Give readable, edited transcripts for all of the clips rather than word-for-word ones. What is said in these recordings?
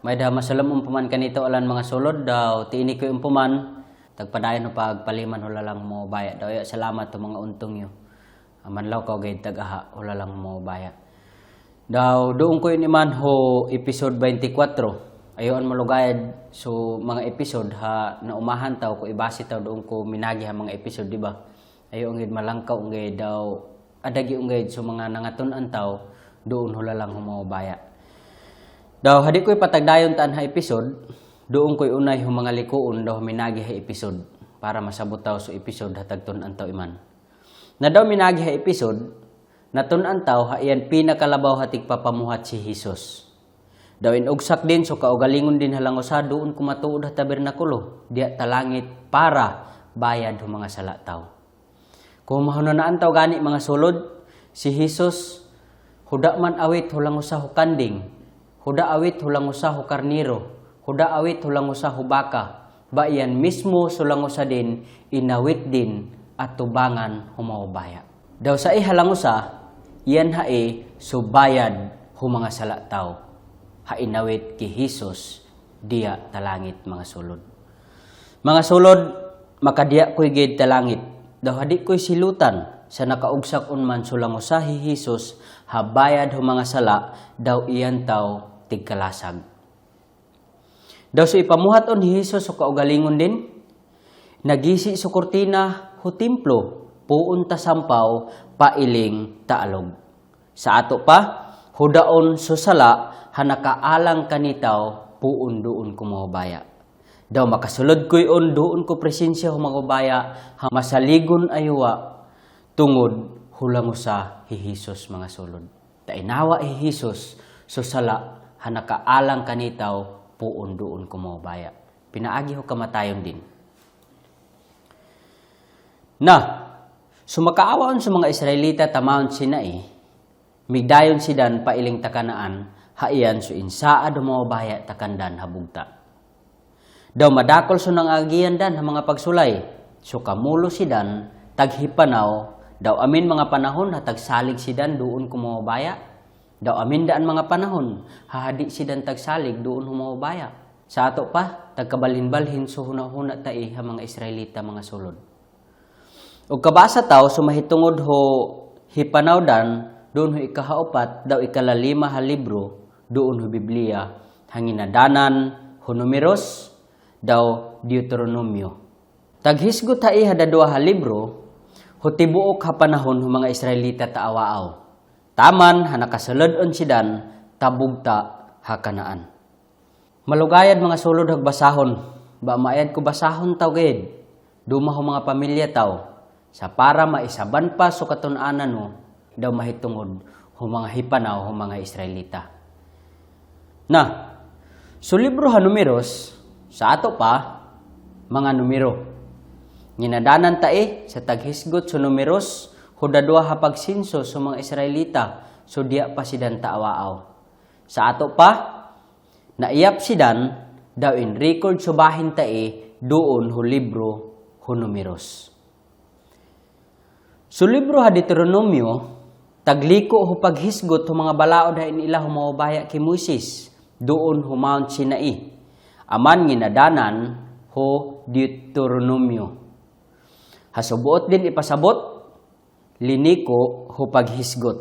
May da masalam umpuman kanito alan mga sulod daw tiini ko umpuman tagpadayon pagpaliman hula lang mo baya daw salamat to mga untong yo. Amanlaw ka gayud tagaha hula lang mo baya. Daw doon ko iniman ho episode 24. Ayon malugayad so mga episode ha na umahan taw ko ibase taw doon ko minagi ha mga episode di ba? Ayo ngid malangkaw ngid daw adagi ngid so mga nangatun-an taw doon hula lang mo baya. Daw hadi ko'y patagdayon taan ha episode, doon ko'y unay ho mga likuon daw minagi ha episode para masabot taw so episode hatag tun-an taw iman. Na daw minagi ha episode, natun-an taw ha iyan pinakalabaw hatig papamuhat si Jesus. Daw inugsak din so kaugalingon din halang usa doon kumatuod ha tabernakulo, diya talangit para bayad ho mga sala taw. Kung mahunanaan taw gani mga sulod, si Jesus huda man awit hulang usa ho kanding, huda awit hulang usa ho karniro, huda awit hulang usa ho baka, ba iyan mismo sulang usa din inawit din at tubangan humawabaya. Daw sa ihalang usa, iyan hae subayad ho mga sala taw. Hainawit ki Jesus diya talangit mga sulod. Mga sulod, makadiya ko'y gid talangit. Daw hadi ko'y silutan sa nakaugsak unman sulang usa hi Jesus habayad ho mga sala daw iyan taw tigkalasag. Daw so ipamuhaton ni Jesus so kaugalingon din, nagisi so kurtina ho templo, puun ta sampaw, pailing taalog. Sa ato pa, hudaon so sala, hanakaalang kanitaw, puun doon kumabaya. Daw makasulod ko'y doon ko presensya humagubaya, ha masaligon ayuwa, tungod hulang usa hi Jesus mga sulod. Tainawa hi Jesus, so sala, hanakaalang kanitaw, puon doon kumabaya. Pinaagi ho kamatayon din. Na, sumakaawaon sa mga Israelita tamahon Sinai, migdayon sidan pailing takanaan, haiyan so insaad humabaya takandan habugta. Daw madakol so nang agiyan dan mga pagsulay, so kamulo sidan, taghipanaw, daw amin mga panahon hatagsalig sidan doon kumabaya. Daw amin daan mga panahon, hahadi sidan tagsalig doon humabaya. Sa ato pa, tagkabalhin-balhin so hunahuna tae ha mga Israelita mga sulod. O kabasa taw, sumahitungod ho hipanaw dan, doon ho ikahaupat, daw ikalalima ha libro, doon ho Biblia, hanginadanan ho Numeros, daw Deuteronomio. Taghisgot ha iha dadua ha libro, ho tibuok ha panahon ho mga Israelita taawaaw. Taman hanakasulod-on sidan tabugta ha Kanaan. Malugayad mga sulod hagbasahon, ba maayad ko basahon taw gid. Duma ho mga pamilya taw, sa para maisaban pa so katun-anan mo, daw mahitungod ho mga hipanaw ho mga Israelita. Na, so libro ha Numeros, sa ato pa, mga numero. Nginadanan tae sa taghisgot so Numeros, hudadwa ha pagsinso sa mga Israelita, so diya pa sidan taawaaw. Sa ato pa, naiyap sidan, daw in record subahin tae, doon ho libro ho Numeros. So libro ha Deuteronomio, tagliko ho paghisgot ho mga balaod ha inila humawabaya ki Moises, doon ho Mount Sinai. Aman nginadanan ho Deuteronomio. Hasubuot din ipasabot, liniko ho paghisgot.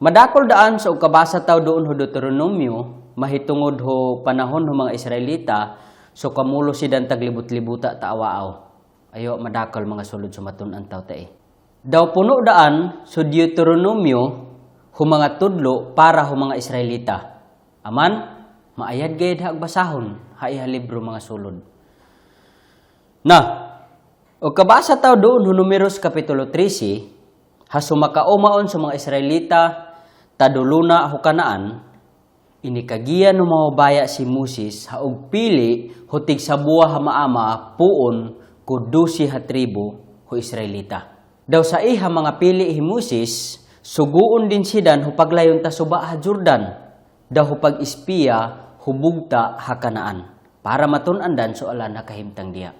Madakol daan sa ukabasa taw doon ho Deuteronomio, mahitungod ho panahon ho mga Israelita, so kamulo sidan taglibot-libuta taawaaw. Ayo madakol mga sulod sumatun-an taw tae. Daw puno daan so Deuteronomio ho mga tudlo para ho mga Israelita. Aman, maayad gayud hagbasahon, haiha libro mga sulod. Na, o kabasa taw doon ho Numeros Kapitulo 13, hasumakaomaon sa mga Israelita, taduluna ho Kanaan, inikagiyan no mawabaya si Moses, haog pili, hutig sa buwa ha maama, puon, kudusi ha tribo, ho Israelita. Daw sa iha mga pili hi Moses, suguon din sidan ho paglayon ta suba ha Jordan, daw ho pag-ispiya, hubugta ha Kanaan, para matun-andan so alan nakahimtang diya.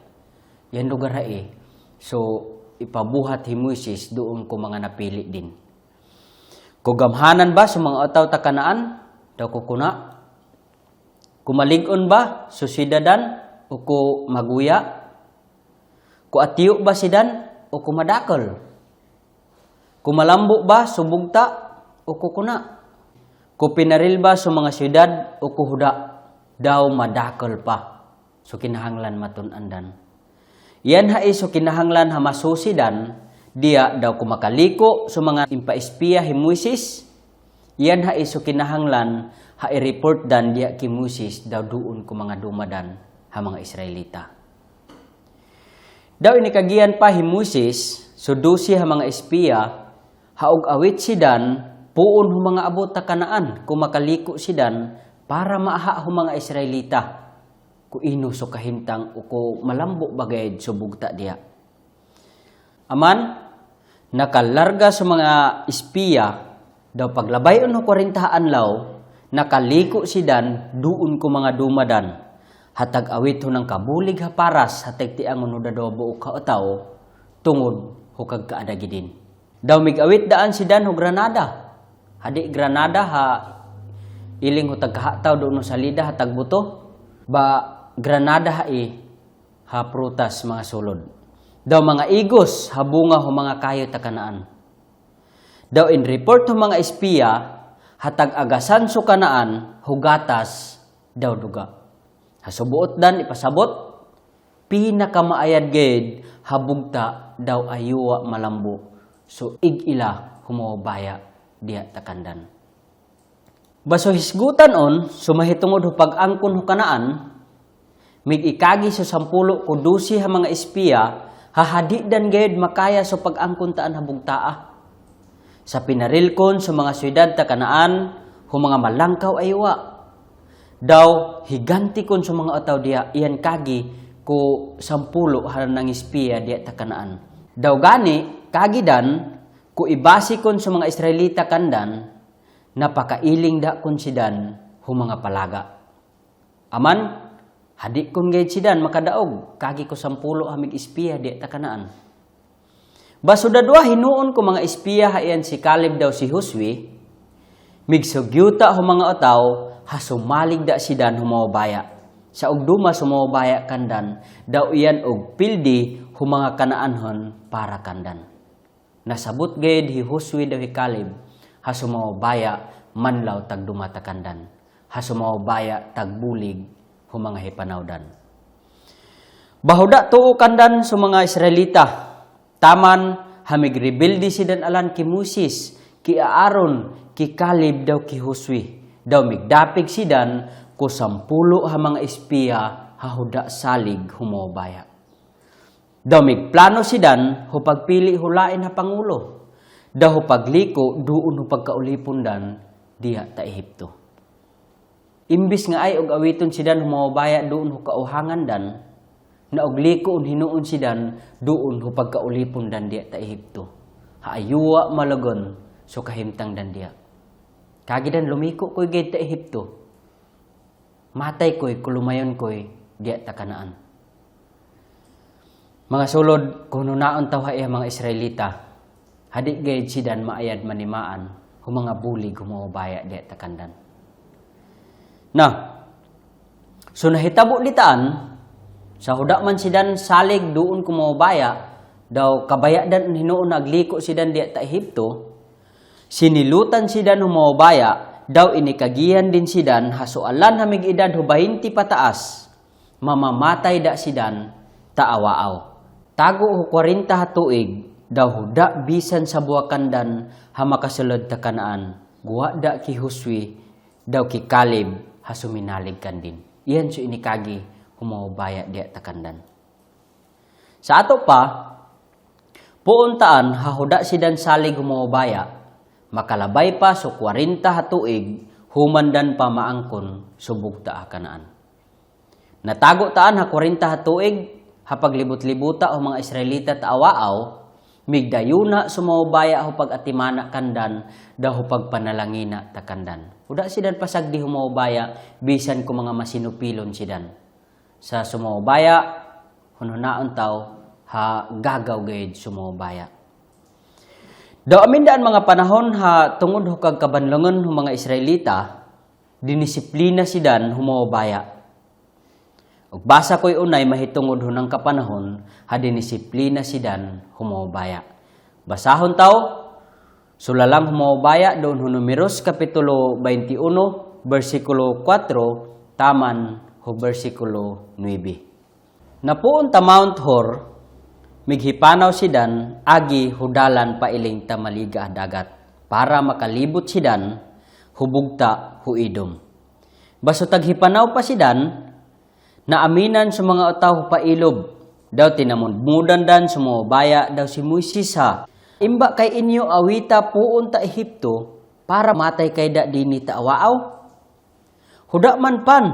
Yan lugar hae. So, ipabuhat hi Moises doon ko mga napili din. Kugamhanan ba sa mga ataw ta Kanaan? Daw ko kuna. Kumalig-on ba susidadan o ku maguya? Kuatiyo ba sidan o kumadakol? Kumalambo ba subugta o kukuna? Kupinaril ba sa mga syudad o kuhuda? Daw madakol pa. So kinahanglan matun-andan. Yan hai so kinahanglan hamasusidan, diya daw kumakaliko sa mga impaispiya himuisis. Yan hai so kinahanglan ha-report dan diya kimuisis daw doon ko mga dumadan ha mga Israelita. Daw inikagiyan pa himuisis, so dusi ha mga espiya, haog awit sidan, puon hu mga abot ta Kanaan, kumakaliko sidan, para maaha hu mga Israelita. Ku ino so kahimtang o ko malambo bagay subugta diya. Aman, nakalarga sa mga espiya, daw paglabayon ho 40 anlaw, nakaliko sidan, doon ko mga dumadan. Hatag awit ho ng kabulig ha paras, hatag tiangon ho dadobo o kaotaw, tungod ho kag kaadagidin. Daw mig awit daan sidan ho Granada. Hadi Granada ha iling ho tagkahataw doon sa salida hatag buto. Ba Granada ha prutas mga sulod. Daw mga igos ha bunga ho mga kayo ta Kanaan. Daw in report ho mga espiya, hatag agasan so Kanaan, hugatas daw duga. Hasubuot dan ipasabot, pinakamaayad ged habugta daw ayuwa malambo. So igila humobaya diya takandan. Baso hisgutan on, sumahitungod ho pag-angkon ho Kanaan, mig ikagi so 10 o 12 ha mga espiya, hahadi dan gayud makaya so pag-angkon taan habugtaa. Sa pinarilkon sa mga syudad ta Kanaan, hu mga malangkaw aywa. Daw higantikon sa mga ataw diya, iyan kagi ko 10 haran ng espiya diya ta Kanaan. Daw gani, kagi dan, ku ibasikon sa mga Israelita kandan, napakailing da kun sidan hu mga palaga. Aman, hadi kun gayud sidan makadaog, kagi ko 10 hamig espiya diya ta Kanaan. Basudadwa hinuon ko mga espiya haiyan si Caleb daw si Josue, migsugyuta hu mga ataw, hasumalig da sidan humawabaya. Sa ugduma sumawabaya kandan, daw iyan og pildi hu mga Kanaanhon para kandan. Nasabot gayud hi Josue daw hi Caleb, hasumawabaya manlaw tag dumata kandan. Hasumawabaya tag bulig hu mga hipanawdan. Bahuda tuo kandan sa mga Israelita, taman hamig rebelde sidan alan ki Moses, ki Aaron, ki Caleb daw ki Josue. Daw migdapig sidan ko 10 ha mga espiya hahuda salig humobaya. Daw migplano sidan hu pagpili hulain ha pangulo. Daw hu pagliko duon hu pagkaulipundan diha ta Ehipto. Imbis nga ay og awiton sidan humobaya doon hu kauhangan dan, na og liko un hinuon sidan doon hu pagkaulipundan diha ta Ehipto. Haayuwa malagon so kahimtang dan diha. Kagidan lumiko ko'y gayud ta Ehipto. Matay ko'y kulumayon ko'y diya ta Kanaan. Mga sulod, kung nunaon tawhay mga Israelita, hadi gayud sidan maayad manimaan, hu mga bulig humawabaya diya ta kandan. Na, so nahitabo litaan, sa huda man sidan salig doon kumawabaya, daw kabaya dan hinuon nagliko sidan diya ta Ehipto, sinilutan sidan humawabaya, daw inikagihan din sidan, hasualan hamig edad hu 20 pataas, mamamatay da sidan, taawaaw. Tago hu 40 hatuig, daw huda bisan sa buwakandan, hamakasulod ta Kanaan, guwa da ki Josue, daw ki Caleb, hasuminalig kan din. Iyan so inikagi, humawabaya diya ta kandan. Sa ato pa, puuntaan, hahuda sidan salig humawabaya, makalabay pa so 40 hatuig, humandan pa maangkon subog ta Kanaan. Natago taan ha 40 hatuig, hapaglibot-libuta o mga Israelita taawaaw, migdayuna sumawabaya ho pag-atimana kandan, daw pagpanalangina ta kandan. Huda sidan pasagdi humawabaya, bisan ko mga masinupilon sidan. Sa sumawabaya, hununaon taw, ha gagaw gayud sumawabaya. Daw amindaan mga panahon ha tungod ho kag kabanlangon ho mga Israelita, dinisiplina sidan humawabaya. Ug basa ko'y unay mahitungod hunang kapanahon, ha dinisiplina sidan humawabaya. Basahon taw, sulalang humawabaya doon ho Numeros Kapitulo 21, versikulo 4, taman ho versikulo 9. Napuon ta Mount Hor, mighipanaw sidan, agi hudalan pailing ta maliga dagat, para makalibot sidan, hubugta huidom. Baso taghipanaw pa sidan, naaminan sa mga otaw pailob, daw tinamudmudan dan sumobaya daw si Moises ha. Imba kay inyo awita puon ta Ehipto, para matay kay da dini ta awaaw. Huda man pan,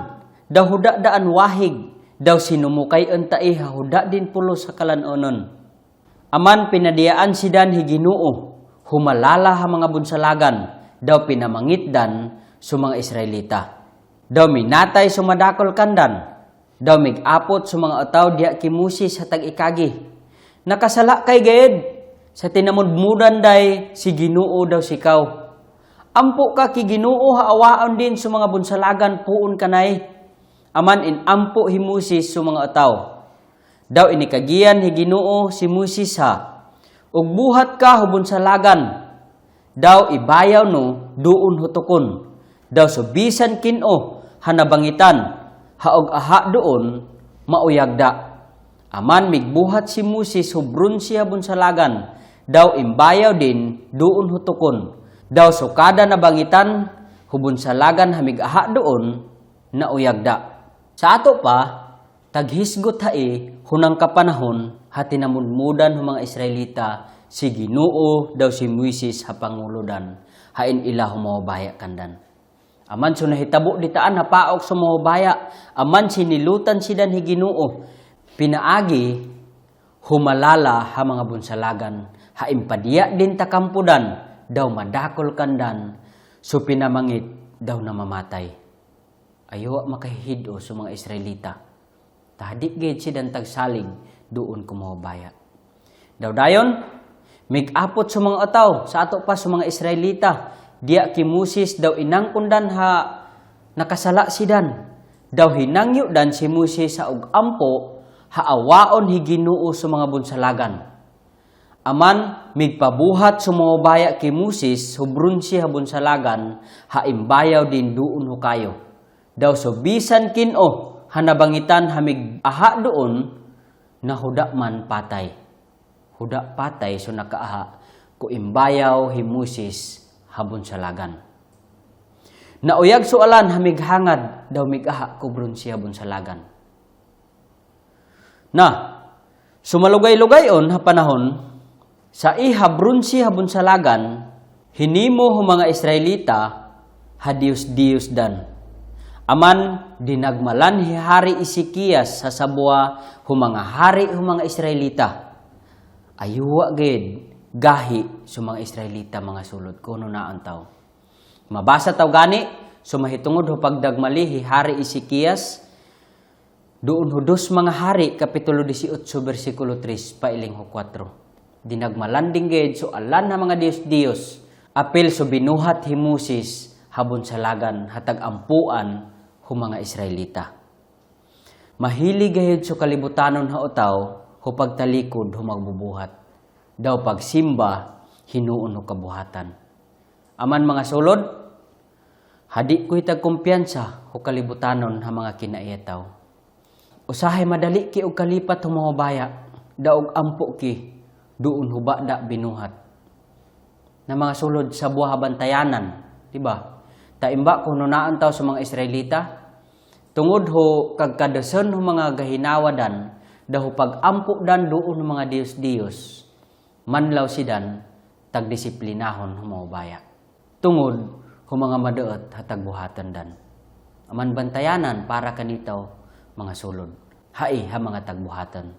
daw huda daan wahig, daw sinumukay enta iha huda din pulo sa kalanonon. Aman pinadiyaan si dan higinoo, humalala ha mga bunsalagan, daw pinamangit dan sa mga Israelita. Daw minatay sumadakol kandan, daw mig-apot sa mga otaw diya ki Moises sa tag-ikagi. Nakasala kay gayed, sa tinamudmudan day si Ginoo daw sikaw. Ampo ka ki Ginoo haawaon din sa mga bunsalagan puon kanay. Aman in ampo hi Moises sa mga otaw. Daw inikagiyan hi Ginoo si Moises ha. Ug buhat ka hu bunsalagan. Daw ibayaw no duon hutukon. Daw subisan kin-o hanabangitan. Haog aha doon, mauyagda. Aman migbuhat si Moises hubrun siya bunsalagan, daw imbayaw din doon hutukon. Daw sukada na bangitan, hubunsalagan hamig aha doon, nauyagda. Sa ato pa, taghisgot hae, hunang kapanahon, hati namudmudan hu mga Israelita, si Ginoo daw si Moises ha panguludan, hain ila humawabaya kandan. Aman so nahitabo ditaan hapaok sa mahubaya, aman sinilutan sidan hi Ginoo. Pinaagi, humalala ha mga bunsalagan, ha impadiya din takampudan, daw madakol kandan, so pinamangit daw namamatay. Ayaw makahihido sa mga Israelita. Tahadik gayud sidan tagsalig, doon kumahubaya. Daw dayon, mig-apot sa mga otaw, sa ato pa sa mga Israelita, diya ki Moises daw inangkundan ha nakasala sidan. Daw hinangyo dan si Moises sa og ampo haawaon hi Ginoo sa mga bunsalagan. Aman migpabuhat sumobaya ki Moises hubron siya bunsalagan ha imbayaw din duon hukayo. Daw subisan kin-o hanabangitan hamig aha doon na huda man patay. Huda patay so nakaaha ko imbayaw hi Moises habon salagan. Nauyag sualan hamighangad daw migaha kubron siya habon salagan. Na sumalugay-lugayon ha panahon sa ihabron siya habon salagan hinimo hu mga Israelita ha Dios dan. Aman dinagmalan hi hari Ezekias sa sabwa hu mga hari hu mga Israelita. Ayuwa gid gahi sa mga Israelita mga sulod kuno na ang tao. Mabasa taw gani sumahitungod ho pagdagmali hi hari Ezekias doon hudos mga hari kapitulo 18 bersikulo 3 pailing ho 4. Dinagmalanding gid so alan na mga Dios apil so binuhat hi Moises habon salagan hatag ampuan ho mga Israelita. Mahilig gayud so kalibutanon ha utaw ho pagtalikod ho magbubuhat. Daw pagsimba, hinuon o kabuhatan. Aman mga sulod, hadi ko itag kumpiyansa o kalibutanon ha mga kinaiyataw. Usahay madali ki o kalipat humahubaya, daog ampo ki, doon huba da binuhat. Na mga sulod sa buha bantayanan, diba? Taimba kung nunaan taw sa mga Israelita, tungod ho kagkadasan ho mga gahinawadan, daw pag-ampo dan doon mga Dios, manlaw sidan tagdisiplinahon humawabaya. Tungod mga madaot hatag buhatan dan. Aman bantayanan para kanitaw mga sulod. Hai ha mga tagbuhatan.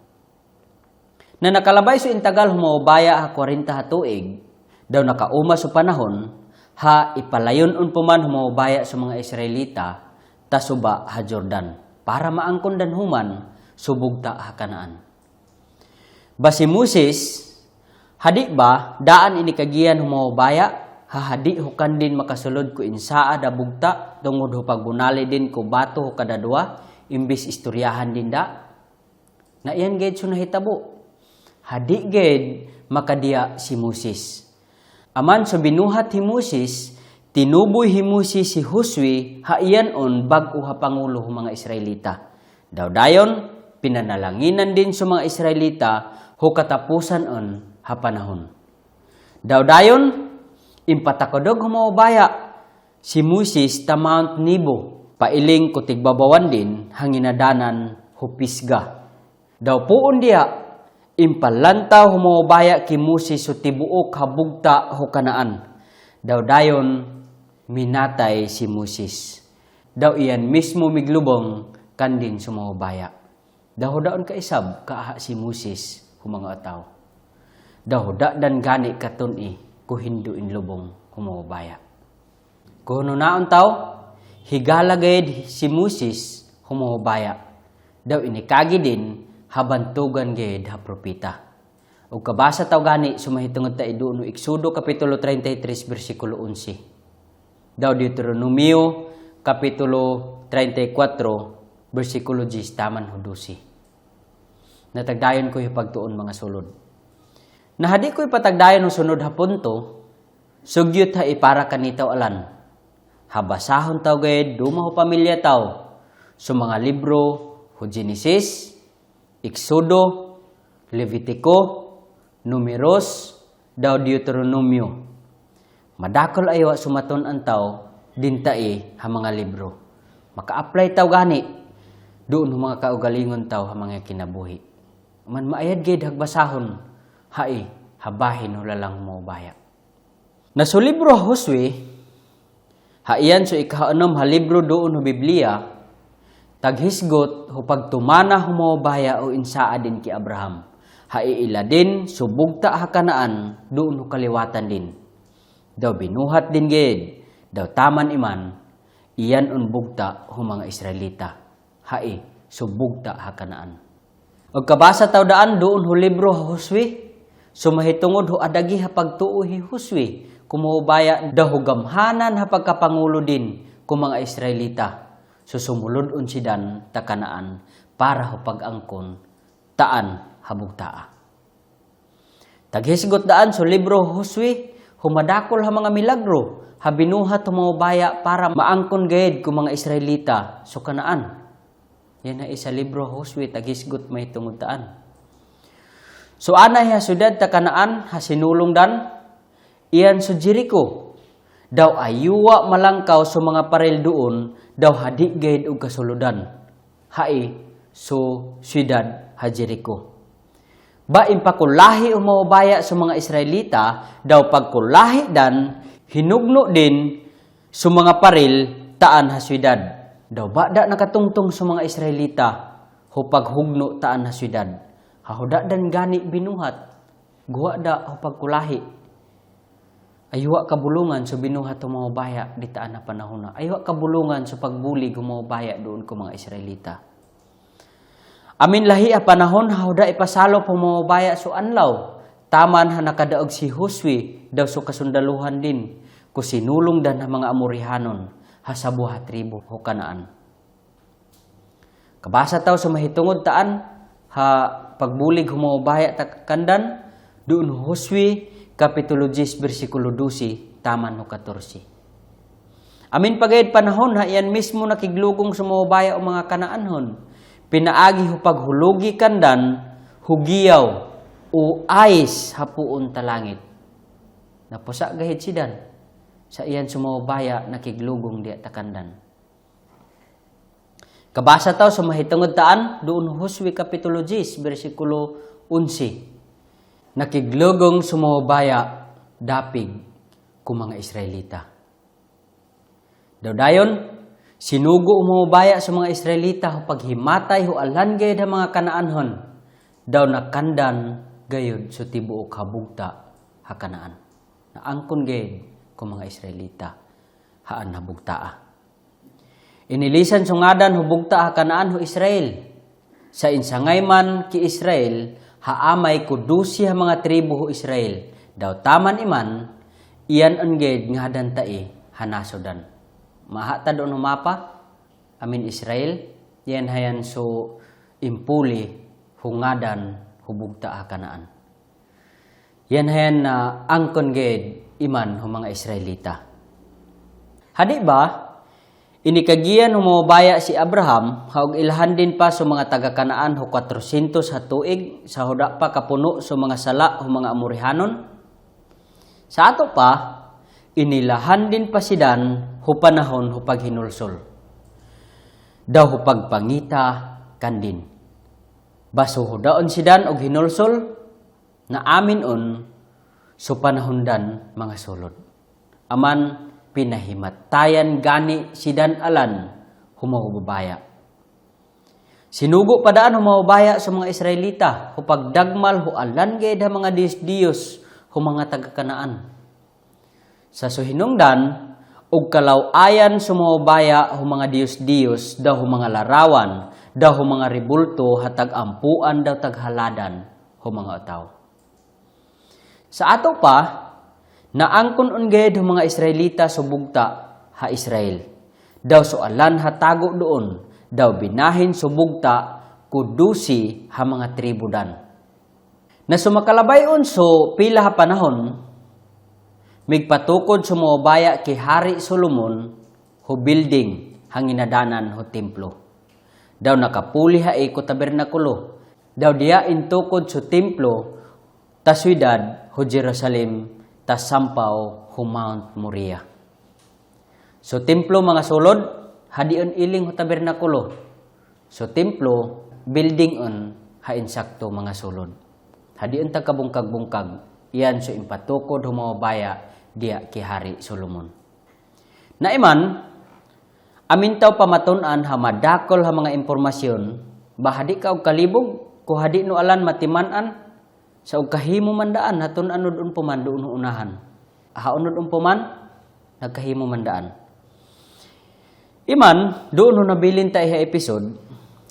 Na nakalabay so intagal humawabaya ha 40 ha tuig, daw nakauma so panahon ha ipalayon puman humawabaya sa mga Israelita tasuba ha Jordan para maangkon dan human subugta ha Kanaan. Basi Moses hadi ba daan ini kagiyan humawabaya hahadi hukan din makasulod ko insaa da bugta tungod ho pagbunali din ko bato ho kada dua imbis istoryahan din da. Na iyan gayud so nahitabo. Hadi gayud makadiya si Moses. Aman so binuhat hi Moses, tinuboy hi Moses si Josue haiyan on bag-o ha pangulo ho mga Israelita. Daw dayon pinanalanginan din sa mga Israelita ho katapusan on ha panahon. Daw dayon impatakadog ho mga baya si Moses ta Mount Nebo pailing ko tigbabawan din hanginadanan ho Pisga. Daw puon diya impalantaw ho mga baya ki Moses so tibuok habugta ho Kanaan. Daw dayon minatay si Moses. Daw iyan mismo miglubong kandin sa mga baya. Daw daon ka isab kaaha si Moses ho mga ataw. Daw dan gani katun-i ko hinduin lubong ho mga baya. Kuno naon taw higala gayud si Moses ho mga baya. Daw inikagi din habantugan gayud ha propeta. Ug kabasa taw gani sumahitungod ta iduno Exodo kapitulo 33 bersikulo 11. Daw Deuteronomio kapitulo 34 bersikulo 10 taman ho 12. Natagdayon ko yung pagtuon mga sulod. Nahadi ko ipatagdayon ng sunod ha punto, sugyot ha ipara kanitaw alan. Habasahon taw gayud duma ho pamilya taw so mga libro ho Genesis, Exodo, Levitico, Numeros, daw Deuteronomio. Madakol aywa sumaton ang taw dintai ha mga libro. Maka-apply taw gani doon ho mga kaugalingon taw ha mga kinabuhi. Man maayad gayud hagbasahon hai habahin ho lalang mo baya. Na so libro Josue haiyan so ika-6 ha libro doon ho Biblia. Taghisgot ho pagtumana ho mga baya o insaa din ki Abraham. Haiila din subugta ha Kanaan doon ho kaliwatan din. Daw binuhat din gid. Daw taman iman iyan on bugta ho mga Israelita. Hai subugta ha Kanaan. Og kabasa taw daan doon ho libro ha Josue. Sumahitungod ho adagi ha pagtuo hi Josue. Kumuhubaya daw ho gamhanan ha pagkapangulo din ko mga Israelita. Susumulod unsidan ta Kanaan para ho pag-angkon taan habugtaa. Taghisgot daan so libro Josue humadakol ha mga milagro ha binuhat ho mga baya para maangkon gayud ko mga Israelita so Kanaan. Yan na isa libro Josue taghisgot may tungod taan. So anay ha syudad ta Kanaan ha sinulong dan iyan so Jericho. Daw ayuwa malangkaw so mga parel doon, daw hadi gayud og kasuludan. Hai so syudad ha Jericho. Ba impakulahi o maubaya sa mga Israelita, daw pagkulahi dan hinugno din so mga parel taan ha syudad. Daw bada nakatungtong sa mga Israelita ho paghugno taan ha syudad. Hahuda dan gani binuhat. Guwa da ho pagkulahi. Aywa kabulungan so binuhat o mga baya di taan na panahon na. Aywa kabulungan so pagbulig o mga baya doon ko mga Israelita. Amin lahi a panahon hahuda ipasalo po mga baya so anlaw. Taman ha nakadaog si Josue daw so kasundaluhan din. Ko sinulong dan ha mga Amorihanon ha sa buha tribo o Kanaan. Kabasa taw sa mahitungod taan ha pagbulig humawabaya takandan doon Josue kapitulo 10 bersikulo 12 taman no 14. Amin pagayad panahon ha iyan mismo nakiglugong sumawabaya o mga Kanaanhon. Pinaagi ho paghulugi kandan hugiyaw o ais hapuon talangit. Napusa gahid sidan sa iyan sumawabaya nakiglugong di takandan. Kabasa taw sa mahitungod taan doon Josue kapitulo 10 bersikulo 11. Nakiglugong sumawabaya dapig ku mga Israelita. Daw dayon sinugo umawabaya sa mga Israelita ho paghimatay ho alan gayud ha mga Kanaanhon. Daw nakandan gayud so tibuok habugta ha Kanaan. Naangkon gayud ku mga Israelita haan habugtaa. Inilisan sungadan hubugta ha Kanaan ho Israel. Sa insangay man ki Israel, haamay ko 12 mga tribo ho Israel. Daw taman iman, iyan unged nga dantai hanasodan. Mahata doon humapa, amin Israel, yan hayan so impuli, hungadan, hubugta Kanaan. Yan hayan na angkon ged iman hum mga Israelita. Hadi ba, inikagian humabaya si Abraham, haog ilahan din pa sa mga taga-Kanaan ho 400 sa tuig, sa huda pa kapuno sa mga sala ho mga Amorihanon. Sa ato pa, inilahan din pa sidan ho panahon ho paghinulsol. Daw ho pagpangita kandin. Baso ho daon sidan og hinulsol, na amin on so panahondan mga sulod. Aman pinahimatayan gani sidan alan humahubaya. Sinugo padaan humahubaya sa mga Israelita hupag dagmal hu alan gayud mga Diyos hu mga taga-Kanaan. Sa suhinungdan og kalaw-ayan sumahubaya hu mga Diyos daw hu mga larawan, daw hu mga ribulto hatag ampuan daw taghaladan hu mga ataw. Sa ato pa, naangkon unged mga Israelita subugta ha Israel. Daw soalan hatago doon, daw binahin subugta kudusi ha mga tribudan. Na sumakalabayon so pila ha panahon, migpatukod sumobaya kay Hari Solomon ho building hanginadanan ho templo. Daw nakapuli ha iko tabernakulo. Daw diya intukod so templo ta syudad ho Jerusalem, ta sampaw ho Mount Moriah. So templo mga sulod, hadion iling ho tabernakulo. So templo, building on ha insakto mga sulod. Hadion ta kabungkag-bungkag, iyan so impatukod ho mawabaya diya ki Hari Solomon. Naiman, amintaw pamatun-an ha madakol ha mga impormasyon, bahadi ka og kalibog, ko hadi no alan matiman-an, sa kahimo mandaan hatun anod unpuman doon unahan. Haunod unpuman nagkahimo mandaan. Iman doon nabilin ta iha episode,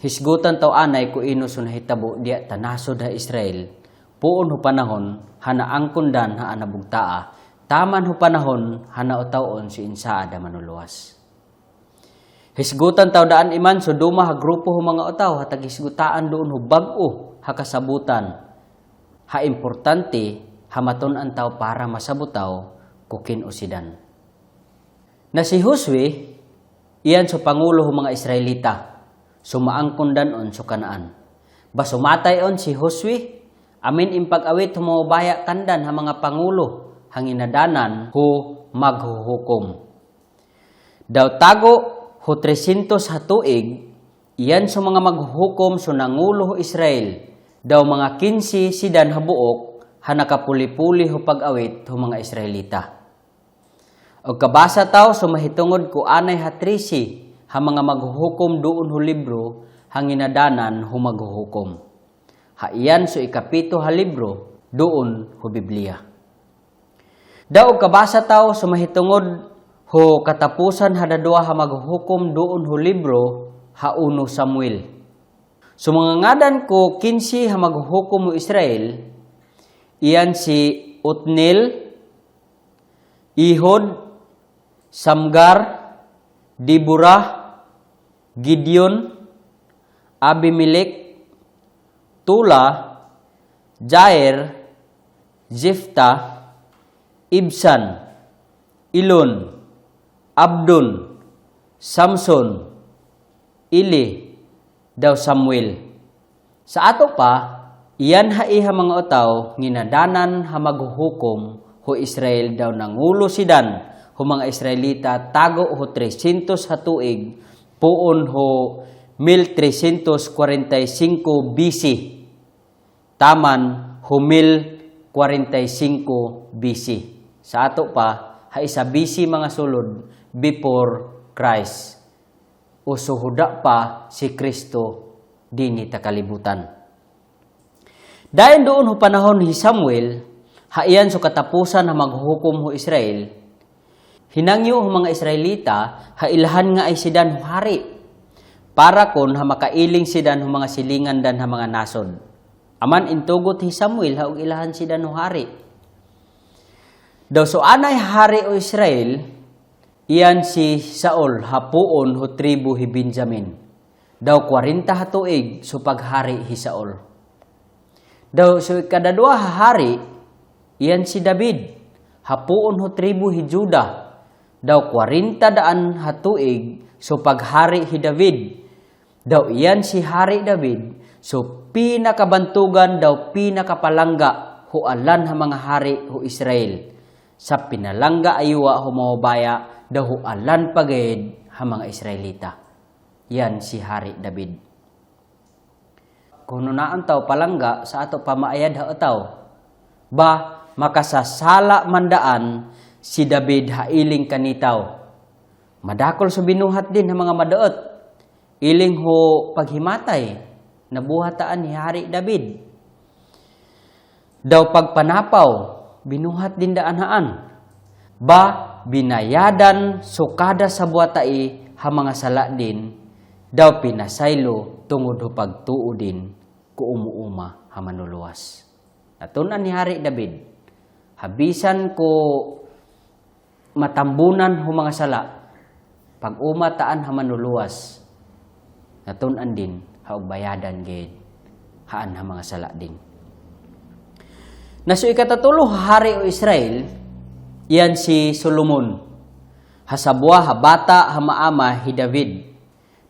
hisgutan taw anay ko ino so nahitabo diya tanasod ha Israel. Puon ho panahon hana angkundan ha anabugtaa. Taman ho panahon hana utawon si insaada manuluwas. Hisgutan taw daan iman so duma ha grupo ho mga utaw hatag hisgutaan doon ho bag-o ha kasabutan. Ha importante hamaton ang tao para masabutaw kukin usidan. Na si Josue, iyan so pangulo ho mga Israelita, sumaangkundan on so Kanaan. Basumatay on si Josue, amin impag-awit humabaya kandan ha mga pangulo, hanginadanan ho maghuhukom. Daw tago ho 300 ha tuig, iyan so mga maghuhukom so nangulo ho Israel, daw mga 15 sidan habuok ha nakapuli-puli ho pag-awit ho mga Israelita. O kabasa taw so mahitungod ko anay ha 13 ha mga maghuhukom doon ho libro hanginadanan ho maghuhukom. Ha iyan so ikapito ha libro doon ho Biblia. Daw kabasa taw so mahitungod ho katapusan ha dadua ha maghuhukom doon ho libro ha 1 Samuel. So mga ngadan ko 15 ha maghuhukom mo Israel, iyan si Otniel, Ehud, Samgar, Deborah, Gideon, Abimelech, Tula, Jair, Jephthah, Ibsan, Elon, Abdon, Samson, Eli, daw Samuel. Sa ato pa, iyan ha iha mga utaw, nginadanan ha maghuhukom ho Israel daw nangulo sidan ho mga Israelita tago ho 300 ha tuig, puon ho 1345 BC. Taman ho 1045 BC. Sa ato pa, ha isa BC mga sulod before Christ. O suhuda pa si Kristo dini ta kalibutan. Dahil doon ho panahon ni Samuel, haiyan so katapusan na maghuhukom ho Israel, hinangyo ho mga Israelita, hailahan nga ay sidan ho hari, para kon ha makailing sidan ho mga silingan dan ha mga nasod. Aman intugot hi Samuel, ha og ilahan sidan ho hari. Daw so anay hari o Israel, iyan si Saul hapuon ho tribu hi Benjamin. Daw 40 hatuig so paghari hi Saul. Daw so kadadua hari, iyan si David hapuon ho tribu hi Juda. Daw 40 daan hatuig so paghari hi David. Daw iyan si hari David so pinakabantugan daw pinakapalangga ho alan ha mga hari ho Israel. Sa pinalangga aywa ho mawabaya daw ho alan pagayed ha mga Israelita. Yan si hari David. Kung nunaan taw palangga sa ato pamaayad ha ataw, ba makasasala mandaan si David hailing kanitaw. Madakol so binuhat din ha mga madaot. Iling ho paghimatay, nabuhataan ni Hari David. Daw pagpanapaw, binuhat din daanhaan. Ba binayadan sukada sa buhatai ha mga sala din, daw pinasaylo tungod ho pagtuo din ku umuuma ha manuluwas. Natunan ni Hari David, habisan ko matambunan ho mga sala, pag umataan ha manuluwas, natunan din ha bayadan gid haan ha mga sala din. Naso ikatatulo hari o Israel, iyan si Solomon. Hasabwa ha bata ha maama hi David.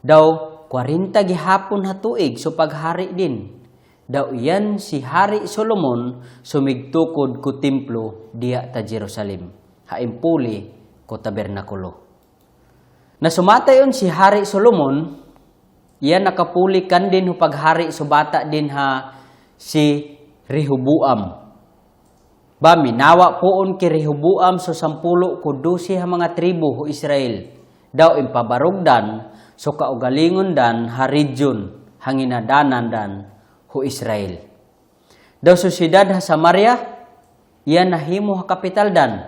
Daw 40 gihapon ha tuig so paghari din. Daw iyan si Hari Solomon sumigtukod ku templo diya ta Jerusalem. Haimpuli ko tabernakulo. Nasumatayon si Hari Solomon, iyan nakapuli kan din hu paghari so bata din ha si Rehoboam. Ba minawa poon ki Rehoboam so 10 ku 12 ha mga tribo ho Israel. Daw impabarugdan so kaugalingon dan ha region hanginadanan dan ho Israel. Daw so siyudad ha Samaria, iyan nahimo ha kapital dan.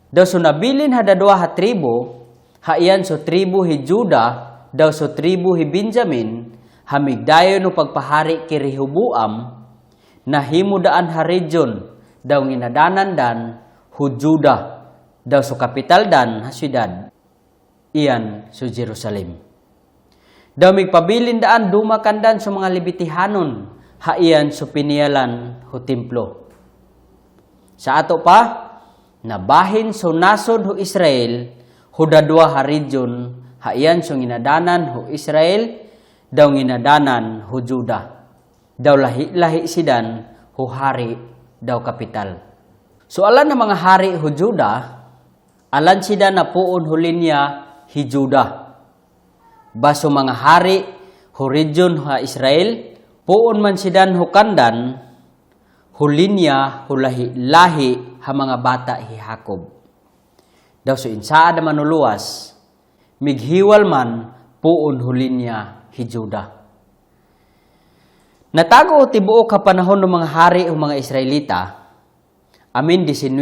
Daw so nabilin ha dadua ha tribo, ha iyan so tribo hi Juda, daw so tribo hi Benjamin, hamigdayon no pagpahari ki Rehoboam, nahimo daan ha region, daw nginadanan dan hu Juda, daw so kapital dan ha siyudad, iyan so Jerusalem. Daw migpabilin daan dumakandan sa mga Lebitihanon, ha iyan so pinialan hu templo. Sa ato pa, nabahin so nasod hu Israel, hu dadua ha region, ha iyan so nginadanan hu Israel, daw nginadanan hu Juda. Daw lahi-lahi sidan hu hari daw kapital. So alan na mga hari hu Juda, alan sida na puon hu linya hi Juda. Baso mga hari hu region ha Israel, puon man sidan hu kandan, hu linya hu lahi-lahi ha mga bata hi Jacob. Daw so insaad manuluwas, mighiwal man puon hu linya hi Juda. Natago tibuok ka panahon ng mga hari o mga Israelita. Amin 19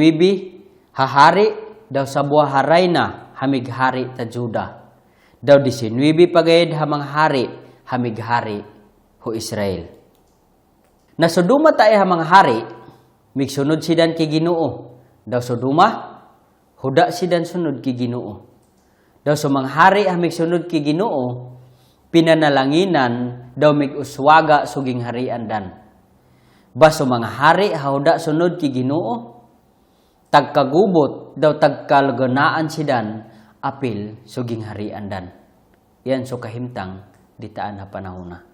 hahari daw sa buah haray na hamighari ta Juda. Daw 19 pagayed ha mga hari hamighari ho Israel. Nasuduma tayo ha mga hari, migsunod sidan ki Ginoo. Daw suduma, huda sidan sunod ki Ginoo. Daw so mga hari ha migsunod ki Ginoo, pinanalanginan daw mig-uswaga suging harian dan. Baso mga hari hauda sunod ki Ginoo, tagkagubot daw tagkalganaan sidan apil suging harian dan. Yan so kahimtang ditaan ha panahona.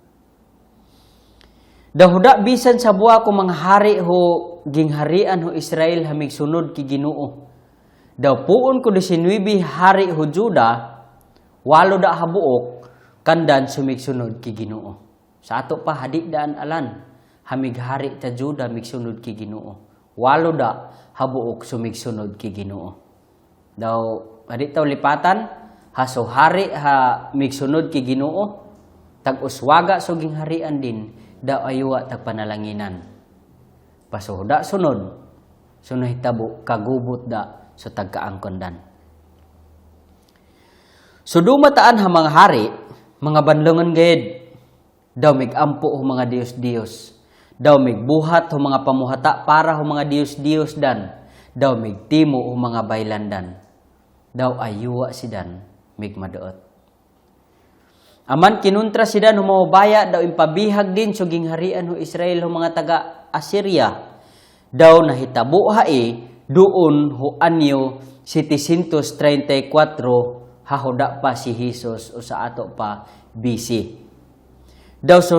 Daw huda bisan sa buwa ko mga hari ho gingharian ho Israel ha migsunod ki Ginoo. Daw puon ko 19 hari ho Juda, 8 da habuok kandan sumigsunod ki Ginoo. Sa ato pa hadi daan alan, hamighari ta Juda migsunod ki Ginoo. 8 da habuok sumigsunod ki Ginoo. Daw hadi taw lipatan, haso hari ha migsunod ki Ginoo, tag-uswaga suging harian din, daw aywa tag panalanginan. Pasoda sunod, sunod hitabo kagubot da so tagkaangkon dan. So dumataan ha mga hari, mga banlungan gayed, daw migampo ho mga Diyos-Diyos, daw migbuhat ho mga pamuhata para ho mga Diyos-Diyos dan, daw migtimo o mga baylandan, daw ayuwa sidan migmaduot. Aman kinuntra sidan humawabaya, daw impabihag din so gingharian ho Israel ho mga taga Assyria, daw nahitabo hae doon ho anyo 734 hahoda pa si Jesus o sa ato pa BC. Daw so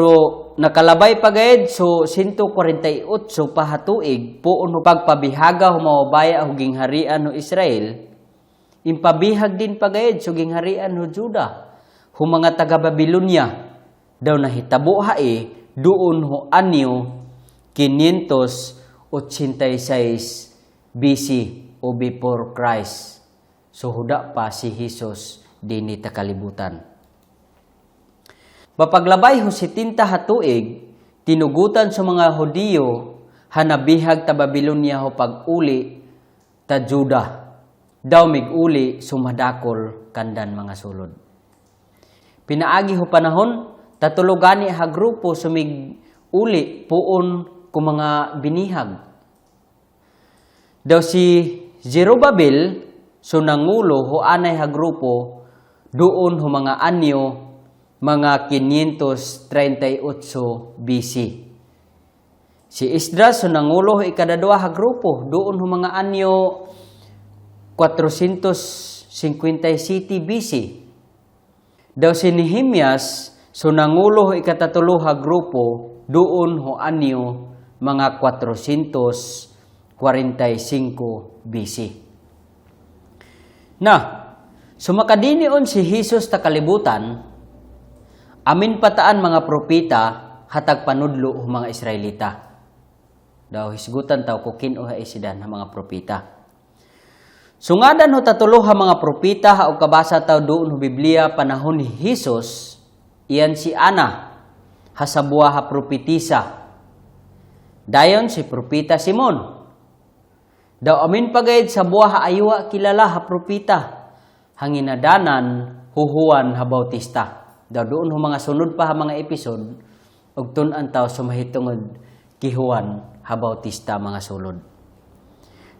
nakalabay pagayed so 148 pa hatuig puon ho pagpabihaga humawabaya ho gingharian ho Israel, impabihag din pagayed so gingharian ho Juda ho mga taga Babylonia, daw nahitabo hae doon ho anyo 586 BC o before Christ. So huda pa si Jesus dinhi ta kalibutan. Mapaglabay ho 70 hatuig, tinugutan sa mga Hudiyo hanabihag ta Babylonia ho pag-uli ta Juda, daw mig-uli sumadakol kandan mga sulod. Pinaagi ho panahon, tatulogani ha grupo sumig-uli puon kung mga binihag. Daw si Zerubbabel so nangulo ho anay ha grupo doon ho mga anyo mga 538 BC. Si Esdras so nangulo ho ikadadua ha grupo doon ho mga anyo 457 BC. Daw si Nehemias so nangulo ho ikatatlo ha grupo doon ho anyo mga 445 BC. Na, sumakadinion si Jesus ta kalibutan, amin pataan mga propita hatag panudlo o mga Israelita. Daw hisgutan taw kukin o haisidan ha mga propita. Sungadan ho tatulo ha mga propita ha o kabasa taw doon ho Biblia panahon ni Jesus, iyan si Ana, hasabuha ha propetisa. Dayon si propita Simon. Daw amin pagayad sa buha ha aywa kilala ha propita, hanginadanan huhuan ha Bautista. Daw doon ho mga sunod pa ha mga episode, ug tun-an taw sumahitungod ki Juan ha Bautista mga sulod.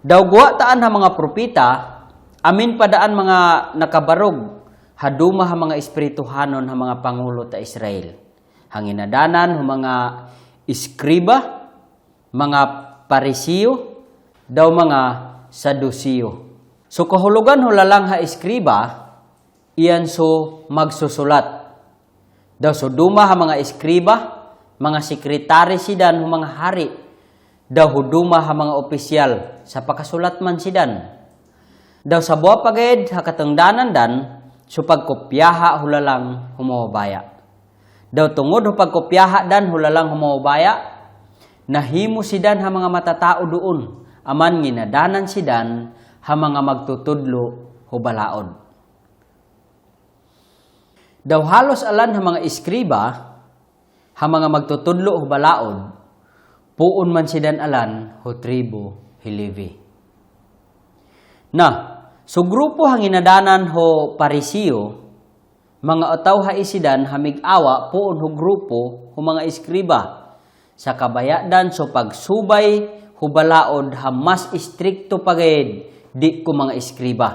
Daw guwa taan ha mga propita, amin padaan mga nakabarog, haduma ha mga espirituhanon ha mga pangulo ta Israel. Hanginadanan ho mga iskriba, mga Parisiyo, daw mga Sadusiyo. So kahulugan ho lalang ha iskriba, iyan so magsusulat. Daw so duma ha mga iskriba, mga sekretary sidan ho mga hari, daw ho duma ha mga opisyal sa pakasulat man sidan. Daw sa buwa pagayed ha katengdanan dan so pagkopyaha ho lalang humawabaya. Daw tungod ho pagkopyaha dan ho lalang humawabaya, nahimo sidan ha mga matatao doon, aman ginadanan sidan ha mga magtutudlo ho balaod. Daw halos alan ha mga iskriba ha mga magtutudlo ho balaod, puon man sidan alan ho tribo Levi. Na, so grupo hang ginadanan ho Parisiyo, mga otaw ha isidan hamig-awa puon ho grupo ho mga iskriba, sa kabayadan so pagsubay hubalaod ha mas istrikto pagayed di ko mga iskriba.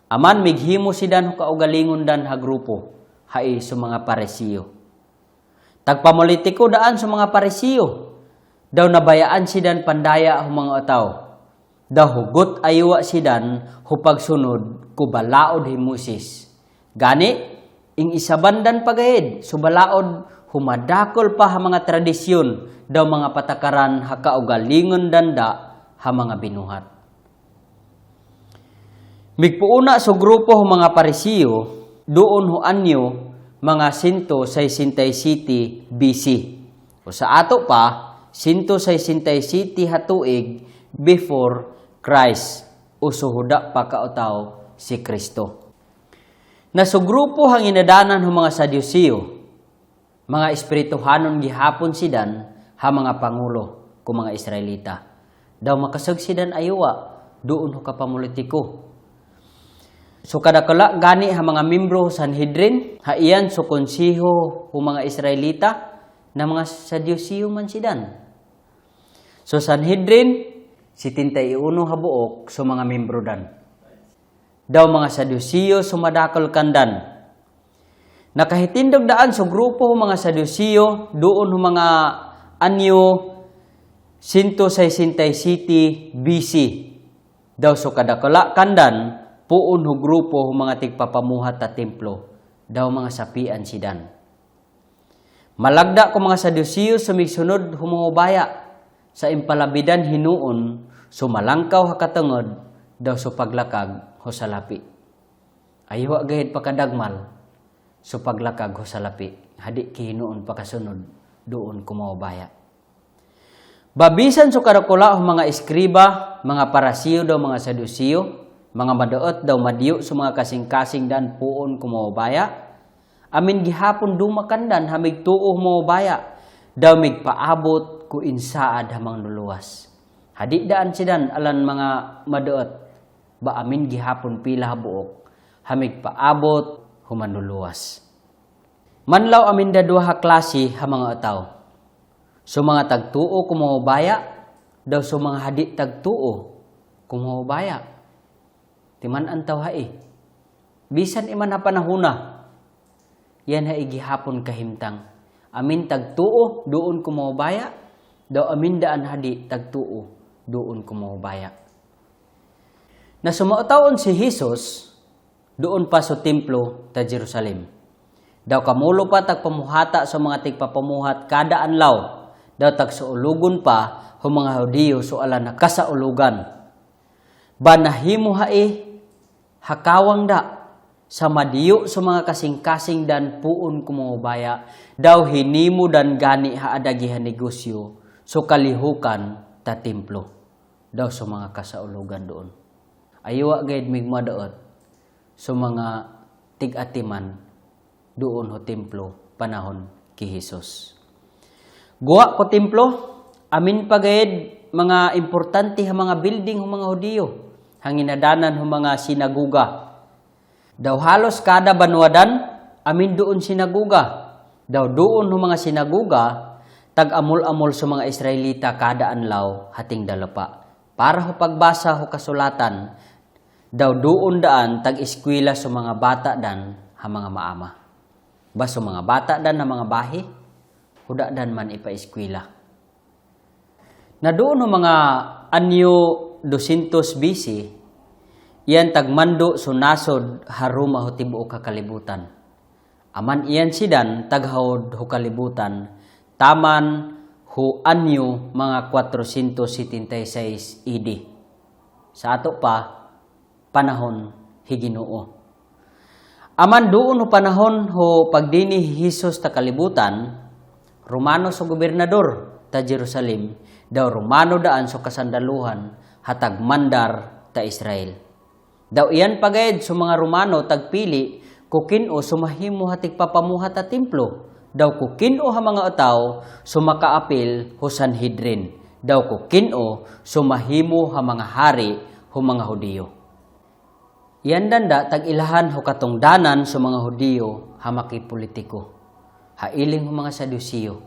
Aman mighimo sidan ho kaugalingon dan ha grupo hai so mga Parisiyo. Tagpapolitiko daan so mga Parisiyo, daw nabayaan sidan pandaya ho mga otaw. Daw hugot aywa sidan ho pagsunod ko balaod hi Moses. Gani ing isabandan pagayed so balaod humadakol pa ha mga tradisyon, daw mga patakaran ha kaugalingon danda ha mga binuhat. Migpuuna so grupo ho mga Parisiyo, doon ho anyo mga 167 BC. O sa ato pa, 167 hatuig before Christ, o suhuda pa kautaw si Kristo. Na so grupo hang inadanan ho mga Sadusiyo, mga espirituhanon gihapon sidan ha mga pangulo ko mga Israelita. Daw makasag sidan aywa doon ho kapapolitiko. So kadakala gani ha mga membro Sanhedrin, ha iyan so konsiho ho mga Israelita na mga Sadusiyo man sidan. So Sanhedrin 71 habuok so mga membro dan. Daw mga Sadusiyo sumadakol kandan. Nakahitindog daan so grupo mga Sadusiyo doon mga anyo 167 BC. Daw so kadakala kandan puon ho grupo mga tigpapamuhat ta templo. Daw mga sapian sidan. Malagda ko mga Sadusiyo sumigsunod humubaya sa impalabidan hinuon sumalangkaw hakatungod daw so paglakag ho sa lapi. Aywa gahid pakadagmal so paglakag ho sa lapi. Hadi kihinuon pakasunod doon kumawabaya. Babisan so karakula ho mga eskriba, mga parasiyo daw mga Sadusiyo, mga madaot daw madiyo so mga kasing-kasing dan puon kumawabaya. Amin gihapon dumakandan hamig tuo humawabaya. Daw mig paabot ku insaad hamang luluwas. Hadi daan sidan alan mga madaot ba amin gihapon pila habuok hamig paabot humanluluwas. Manlaw amin dadua klase ha mga ataw. So mga tagtuo kumawabaya daw so mga hadi tagtuo kumawabaya. Timan antaw hai. Bisan iman ha panahuna. Yan ha igihapon kahimtang. Amin tagtuo doon kumawabaya daw amin daan hadi tagtuo doon kumawabaya. Na sumautaon si Jesus doon pa sa templo ta Jerusalem. Daw kamulo pa tagpamuhata sa mga tigpapamuhat kada adlaw. Daw tagsaulugon pa ho mga Hudiyo so ala na kasaulugan. Banahimo hai hakawang da sa madiyo sa mga kasing-kasing dan puon kumawabaya. Daw hinimo dan gani haadagihan negosyo so kalihukan ta templo. Daw sa mga kasaulugan doon. Aywa gayud migmadaot so mga tig-atiman doon ho templo panahon ki Jesus. Guwa ko templo, amin pagayed mga importante ha mga building ho mga Hudiyo, hanginadanan ho mga sinaguga. Daw halos kada banwadan, amin doon sinaguga. Daw doon ho mga sinaguga, tag-amol-amol sa mga Israelita kada anlaw hating dalapa. Para ho pagbasa ho kasulatan, daw doon daan tag-eskwela sa mga bata dan ha mga maama. Baso mga bata dan ha mga bahi, huda dan man ipa-eskwela. Na doon ho mga anyo 200 BC, iyan tagmando so nasod haruma ho tibuok kakalibutan. Aman iyan sidan taghawod ho kalibutan, taman ho anyo mga 476 AD. Sa ato pa, panahon higinoo. Aman doon ho panahon ho pagdini Jesus ta kalibutan, Romano so gobernador ta Jerusalem, daw Romano daan so kasandaluhan hatag mandar ta Israel. Daw iyan pagayad so mga Romano tagpili kukin o sumahimo hatig papamuhat ta templo. Daw kukin o ha mga ataw sumakaapil ho Sanhedrin. Daw kukin o sumahimo ha mga hari ho mga Hudiyo. Iyan danda tag-ilahan ho katungdanan sa mga Hudiyo ha makipolitiko. Hailing ho mga Sadusiyo.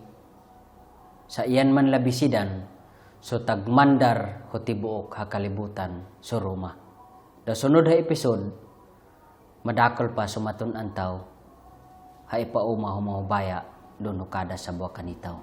Sa iyan man labisidan, so tagmandar ho tibuok ha kalibutan so Roma. Da sunod ha episode, madakol pa sumaton antaw, ha ipauma ho mga baya doon ho kada sa buwa kanitaw.